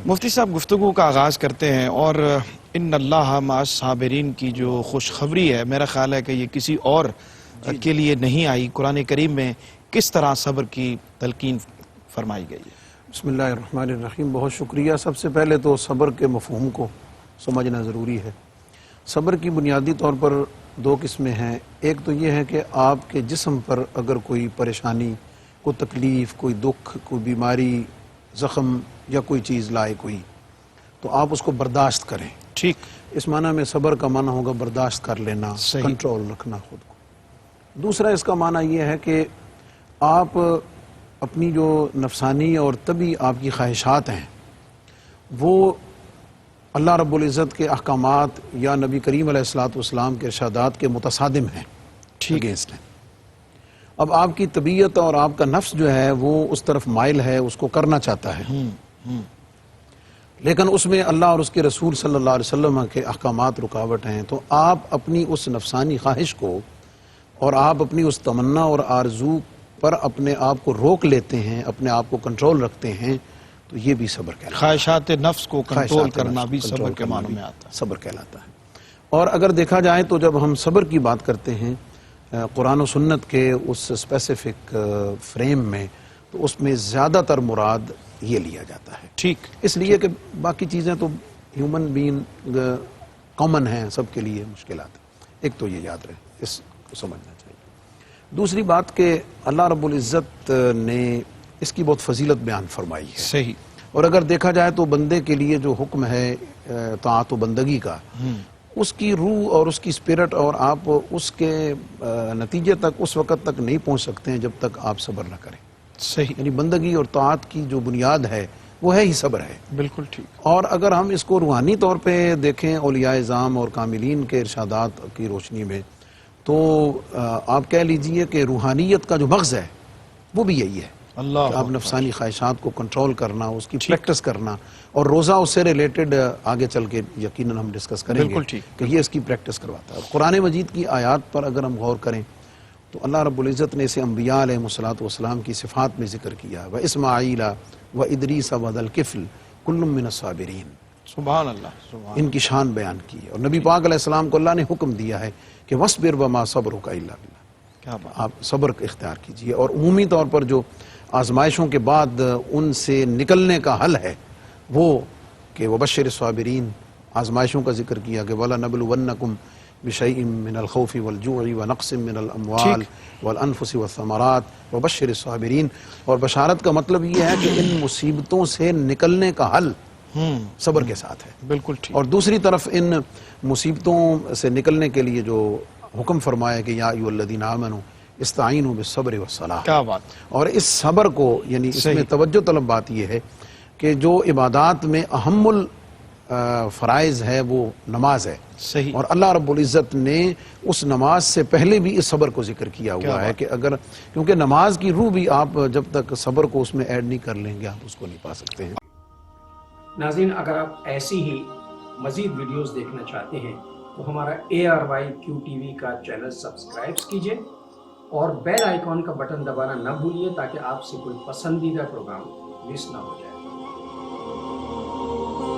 مفتی صاحب گفتگو کا آغاز کرتے ہیں، اور ان اللہ مع الصابرین کی جو خوشخبری ہے، میرا خیال ہے کہ یہ کسی اور کے لیے نہیں آئی، قرآن کریم میں کس طرح صبر کی تلقین فرمائی گئی ہے؟ بسم اللہ الرحمن الرحیم. بہت شکریہ. سب سے پہلے تو صبر کے مفہوم کو سمجھنا ضروری ہے. صبر کی بنیادی طور پر دو قسمیں ہیں. ایک تو یہ ہے کہ آپ کے جسم پر اگر کوئی پریشانی، کوئی تکلیف، کوئی دکھ، کوئی بیماری، زخم یا کوئی چیز لائے کوئی، تو آپ اس کو برداشت کریں. ٹھیک. اس معنی میں صبر کا معنی ہوگا برداشت کر لینا، صحیح. کنٹرول رکھنا خود کو. دوسرا اس کا معنی یہ ہے کہ آپ اپنی جو نفسانی اور طبعی آپ کی خواہشات ہیں وہ اللہ رب العزت کے احکامات یا نبی کریم علیہ الصلوۃ والسلام کے ارشادات کے متصادم ہیں. ٹھیک. اگینسٹ ہیں. اب آپ کی طبیعت اور آپ کا نفس جو ہے وہ اس طرف مائل ہے، اس کو کرنا چاہتا ہے، لیکن اس میں اللہ اور اس کے رسول صلی اللہ علیہ وسلم کے احکامات رکاوٹ ہیں. تو آپ اپنی اس نفسانی خواہش کو اور آپ اپنی اس تمنا اور آرزو پر اپنے آپ کو روک لیتے ہیں، اپنے آپ کو کنٹرول رکھتے ہیں، تو یہ بھی صبر کہلاتا ہے. خواہشات نفس کو کنٹرول خواہشات کرنا نفس کو بھی کنٹرول صبر کے کرنا معنوں بھی میں آتا ہے. صبر کہلاتا ہے. اور اگر دیکھا جائے تو جب ہم صبر کی بات کرتے ہیں قرآن و سنت کے اس اسپیسیفک فریم میں، تو اس میں زیادہ تر مراد یہ لیا جاتا ہے. ٹھیک. اس لیے کہ باقی چیزیں تو ہیومن بینگ کامن ہیں، سب کے لیے مشکلات ہیں. ایک تو یہ یاد رہے، اس کو سمجھنا چاہیے. دوسری بات کہ اللہ رب العزت نے اس کی بہت فضیلت بیان فرمائی ہے. صحیح. اور اگر دیکھا جائے تو بندے کے لیے جو حکم ہے طاعت و بندگی کا، اس کی روح اور اس کی اسپرٹ اور آپ اس کے نتیجے تک اس وقت تک نہیں پہنچ سکتے ہیں جب تک آپ صبر نہ کریں. صحیح. یعنی بندگی اور طاعت کی جو بنیاد ہے وہ ہے ہی صبر ہے. بالکل ٹھیک. اور اگر ہم اس کو روحانی طور پہ دیکھیں اولیاء اعظام اور کاملین کے ارشادات کی روشنی میں، تو آپ کہہ لیجئے کہ روحانیت کا جو مغز ہے وہ بھی یہی ہے اللہ کہ آپ نفسانی خواہشات کو کنٹرول کرنا، اس کی پریکٹس کرنا، اور روزہ اس سے ریلیٹڈ آگے چل کے یقیناً ہم ڈسکس کریں بالکل گے ٹھیک. کہ یہ اس کی پریکٹس کرواتا ہے. قرآن مجید کی آیات پر اگر ہم غور کریں تو اللہ رب العزت نے اسے انبیاء علیہ الصلوۃ والسلام کی صفات میں ذکر کیا. وَإِسْمَاعِيلَ وَإِدْرِيسَ وَذَا الْكِفْلِ كُلٌّ مِّنَ الصَّابِرِينَ. سبحان اللہ. سبحان ان کی شان بیان کی ہے. اور نبی پاک علیہ السلام کو اللہ نے حکم دیا ہے کہ وَاصْبِرْ وَمَا صَبْرُكَ إِلَّا بِاللَّهِ. کیا بات. آپ صبر اختیار کیجئے. اور عمومی طور پر جو آزمائشوں کے بعد ان سے نکلنے کا حل ہے وہ کہ وبشر الصابرین، آزمائشوں کا ذکر کیا کہ وَلَنَبْلُوَنَّكُمْ بِشَيْءٍ مِّنَ الْخَوْفِ وَالْجُوعِ وَنَقْصٍ مِّنَ الْأَمْوَالِ وَالْأَنفُسِ وَالثَّمَرَاتِ وَبَشِّرِ الصَّابِرِينَ. اور بشارت کا مطلب یہ ہے کہ ان مصیبتوں سے نکلنے کا حل صبر کے ساتھ ہے. بالکل ٹھیک. اور دوسری طرف ان مصیبتوں سے نکلنے کے لیے جو حکم فرمایا کہ یا ایھا الذین آمنوا استعینوا بالصبر والصلاۃ. کیا بات. اور اس صبر کو یعنی اس میں توجہ طلب بات یہ ہے کہ جو عبادات میں اہم الفرائض ہے وہ نماز ہے. صحیح. اور اللہ رب العزت نے اس نماز سے پہلے بھی اس صبر کو ذکر کیا ہوا ہے کہ اگر کیونکہ نماز کی روح بھی آپ جب تک صبر کو اس میں ایڈ نہیں کر لیں گے آپ اس کو نہیں پا سکتے ہیں. ناظرین، اگر آپ ایسی ہی مزید ویڈیوز دیکھنا چاہتے ہیں تو ہمارا ARYQ TV کا چینل سبسکرائب کیجئے اور بیل آئیکن کا بٹن دبانا نہ بھولیے تاکہ آپ سے کوئی پسندیدہ پروگرام مس نہ ہو جائے.